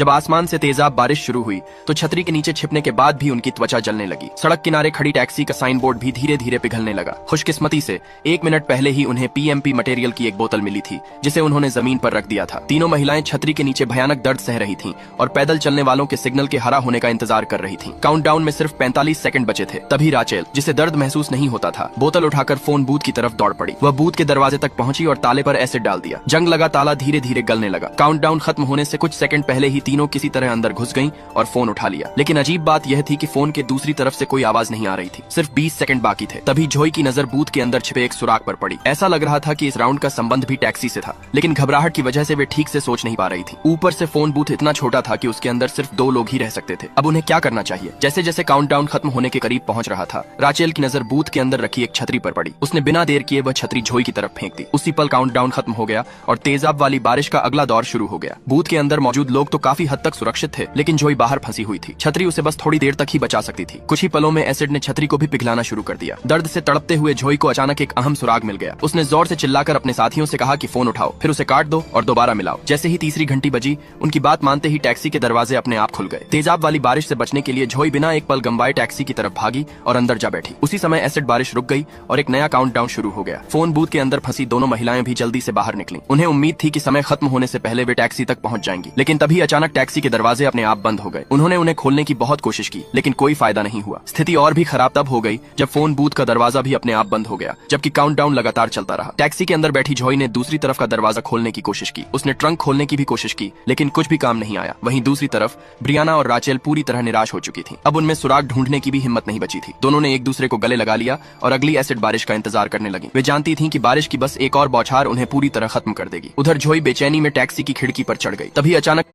जब आसमान से तेजाब बारिश शुरू हुई तो छतरी के नीचे छिपने के बाद भी उनकी त्वचा जलने लगी। सड़क किनारे खड़ी टैक्सी का साइन बोर्ड भी धीरे धीरे पिघलने लगा। खुशकिस्मती से 1 मिनट पहले ही उन्हें पीएमपी मटेरियल की एक बोतल मिली थी जिसे उन्होंने जमीन पर रख दिया था। तीनों महिलाएं छतरी के नीचे भयानक दर्द सह रही थीं और पैदल चलने वालों के सिग्नल के हरा होने का इंतजार कर रही थीं। काउंटडाउन में सिर्फ 45 सेकंड बचे थे। तभी राचेल, जिसे दर्द महसूस नहीं होता था, बोतल उठाकर फोन बूथ की तरफ दौड़ पड़ी। वह बूथ के दरवाजे तक पहुंची और ताले पर एसिड डाल दिया। जंग लगा ताला धीरे धीरे गलने लगा। काउंटडाउन खत्म होने से कुछ सेकंड पहले ही तीनों किसी तरह अंदर घुस गईं और फोन उठा लिया। लेकिन अजीब बात यह थी कि फोन के दूसरी तरफ से कोई आवाज नहीं आ रही थी। सिर्फ 20 सेकंड बाकी थे। तभी जोई की नजर बूथ के अंदर छिपे एक सुराग पर पड़ी। ऐसा लग रहा था कि इस राउंड का संबंध भी टैक्सी से था, लेकिन घबराहट की वजह से वे ठीक से सोच नहीं पा रही थी। ऊपर से फोन बूथ इतना छोटा था कि उसके अंदर सिर्फ 2 लोग ही रह सकते थे। अब उन्हें क्या करना चाहिए? जैसे जैसे काउंटडाउन खत्म होने के करीब पहुंच रहा था, राचेल की नजर बूथ के अंदर रखी एक छतरी पर पड़ी। उसने बिना देर किए वह छतरी जोई की तरफ फेंक दी। उसी पल काउंटडाउन खत्म हो गया और तेजाब वाली बारिश का अगला दौर शुरू हो गया। बूथ के अंदर मौजूद लोग तो काफी हद तक सुरक्षित थे, लेकिन जोई बाहर फंसी हुई थी। छतरी उसे बस थोड़ी देर तक ही बचा सकती थी। कुछ ही पलों में एसिड ने छतरी को भी पिघलाना शुरू कर दिया। दर्द से तड़पते हुए जोई को अचानक एक अहम सुराग मिल गया। उसने जोर से चिल्लाकर अपने साथियों से कहा कि फोन उठाओ, फिर उसे काट दो और दोबारा मिलाओ। जैसे ही तीसरी घंटी बजी, उनकी बात मानते ही टैक्सी के दरवाजे अपने आप खुल गए। तेजाब वाली बारिश से बचने के लिए जोई बिना एक पल गंवाए टैक्सी की तरफ भागी और अंदर जा बैठी। उसी समय एसिड बारिश रुक गई और एक नया काउंटडाउन शुरू हो गया। फोन बूथ के अंदर फंसी दोनों महिलाएं भी जल्दी से बाहर निकली। उन्हें उम्मीद थी कि समय खत्म होने से पहले वे टैक्सी तक पहुंच जाएंगी, लेकिन तभी अचानक टैक्सी के दरवाजे अपने आप बंद हो गए। उन्होंने उन्हें खोलने की बहुत कोशिश की, लेकिन कोई फायदा नहीं हुआ। स्थिति और भी खराब तब हो गई जब फोन बूथ का दरवाजा भी अपने आप बंद हो गया, जबकि काउंटडाउन लगातार चलता रहा। टैक्सी के अंदर बैठी जोई ने दूसरी तरफ का दरवाजा खोलने की कोशिश की। उसने ट्रंक खोलने की भी कोशिश की, लेकिन कुछ भी काम नहीं आया। वहीं दूसरी तरफ ब्रियाना और राचेल पूरी तरह निराश हो चुकी थी। अब उनमें सुराग ढूंढने की भी हिम्मत नहीं बची थी। दोनों ने एक दूसरे को गले लगा लिया और अगली एसिड बारिश का इंतजार करने लगी। वे जानती थीं कि बारिश की बस एक और बौछार उन्हें पूरी तरह खत्म कर देगी। उधर जोई बेचैनी में टैक्सी की खिड़की पर चढ़ गई। तभी अचानक